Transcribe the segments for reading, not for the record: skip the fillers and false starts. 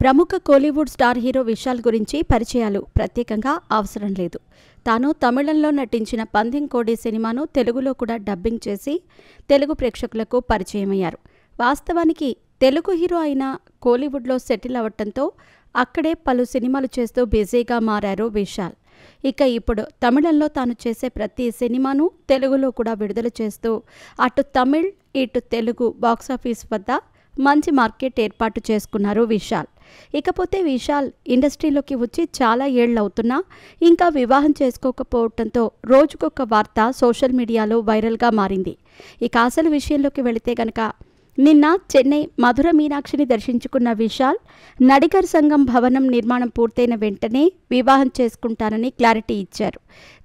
ప్రముఖ Kollywood star hero Vishal గురించి పరిచయాలు ప్రత్యేకంగా అవసరం లేదు. తాను తమిళంలో నటించిన పందెం కోడి సినిమాను తెలుగులో కూడా డబ్బింగ్ చేసి తెలుగు ప్రేక్షకులకు పరిచయమయ్యారు. వాస్తవానికి తెలుగు హీరో అయిన కోలీవుడ్లో సెటిల్ అవ్వటంతో అక్కడే పలు సినిమాలు చేస్తూ బిజీగా మారారు విశాల్. ఇక ఇప్పుడు తమిళంలో తాను చేసే ప్రతి సినిమాను తెలుగులో కూడా విడుదల చేస్తూ అటు తమిళ్ ఇటు తెలుగు బాక్సాఫీస్ వద్ద మంచి మార్కెట్ ఏర్పాటు చేసుకున్నారు విశాల్. ఇకపోతే విశాల్ ఇండస్ట్రీలోకి వచ్చి చాలా ఏళ్లవుతున్నా ఇంకా వివాహం చేసుకోకపోవడంతో రోజుకొక వార్త సోషల్ మీడియాలో వైరల్గా మారింది. ఇక అసలు విషయంలోకి వెళితే గనక నిన్న చెన్నై మధుర మీనాక్షిని దర్శించుకున్న విశాల్ నడిగర్ సంఘం భవనం నిర్మాణం పూర్తయిన వెంటనే వివాహం చేసుకుంటానని క్లారిటీ ఇచ్చారు.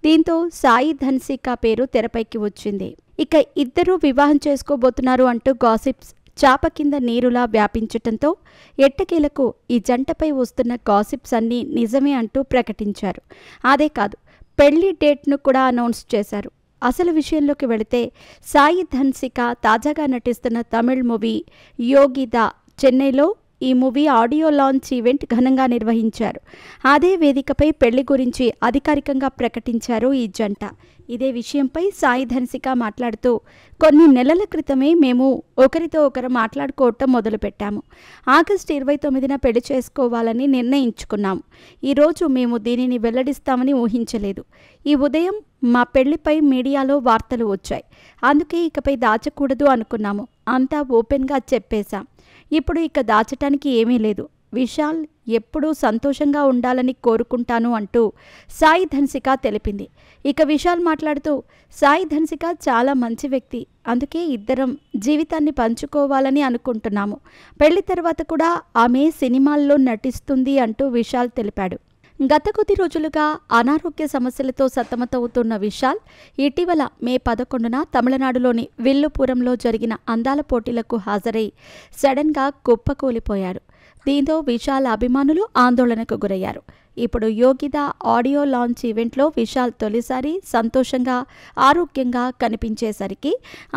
దీంతో సాయి ధన్సిక పేరు తెరపైకి వచ్చింది. ఇక ఇద్దరూ వివాహం చేసుకోబోతున్నారు అంటూ గాసిప్స్ చాప కింద నీరులా వ్యాపించటంతో ఎట్టకేలకు ఈ జంటపై వస్తున్న గాసిప్స్ అన్నీ నిజమే అంటూ ప్రకటించారు. అదే కాదు, పెళ్లి డేట్ను కూడా అనౌన్స్ చేశారు. అసలు విషయంలోకి వెళితే సాయి ధన్సిక తాజాగా నటిస్తున్న తమిళ్ మూవీ యోగిదా చెన్నైలో ఈ మూవీ ఆడియో లాంచ్ ఈవెంట్ ఘనంగా నిర్వహించారు. అదే వేదికపై పెళ్లి గురించి అధికారికంగా ప్రకటించారు ఈ జంట. ఇదే విషయంపై సాయి ధన్సిక మాట్లాడుతూ, కొన్ని నెలల క్రితమే మేము ఒకరితో ఒకరు మాట్లాడుకోవటం మొదలుపెట్టాము. ఆగస్టు 29న పెళ్లి చేసుకోవాలని నిర్ణయించుకున్నాము. ఈరోజు మేము దీనిని వెల్లడిస్తామని ఊహించలేదు. ఈ ఉదయం మా పెళ్లిపై మీడియాలో వార్తలు వచ్చాయి. అందుకే ఇకపై దాచకూడదు అనుకున్నాము. అంతా ఓపెన్గా చెప్పేశాం. ఇప్పుడు ఇక దాచటానికి ఏమీ లేదు. విశాల్ ఎప్పుడూ సంతోషంగా ఉండాలని కోరుకుంటాను అంటూ సాయి ధన్సిక తెలిపింది. ఇక విశాల్ మాట్లాడుతూ, సాయి ధన్సిక చాలా మంచి వ్యక్తి. అందుకే ఇద్దరం జీవితాన్ని పంచుకోవాలని అనుకుంటున్నాము. పెళ్లి తర్వాత కూడా ఆమె సినిమాల్లో నటిస్తుంది అంటూ విశాల్ తెలిపాడు. గత కొద్ది రోజులుగా అనారోగ్య సమస్యలతో సతమతవుతున్న విశాల్ ఇటీవల మే 11న తమిళనాడులోని విల్లుపురంలో జరిగిన అందాల పోటీలకు హాజరై సడన్గా కుప్పకూలిపోయారు. దీంతో విశాల్ అభిమానులు ఆందోళనకు గురయ్యారు. ఇప్పుడు యోగిదా ఆడియో లాంచ్ ఈవెంట్లో విశాల్ తొలిసారి సంతోషంగా ఆరోగ్యంగా కనిపించేసరికి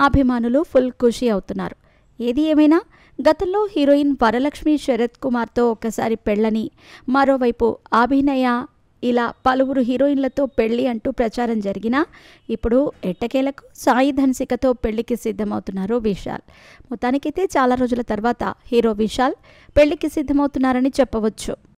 అభిమానులు ఫుల్ ఖుషి అవుతున్నారు. ఏది ఏమైనా గతంలో హీరోయిన్ వరలక్ష్మి శరత్ కుమార్తో ఒకసారి పెళ్ళని, మరోవైపు అభినయ ఇలా పలువురు హీరోయిన్లతో పెళ్లి అంటూ ప్రచారం జరిగినా ఇప్పుడు ఎట్టకేలకు సాయి ధన్సికతో పెళ్లికి సిద్ధమవుతున్నారు విశాల్. మొత్తానికైతే చాలా రోజుల తర్వాత హీరో విశాల్ పెళ్లికి సిద్ధమవుతున్నారని చెప్పవచ్చు.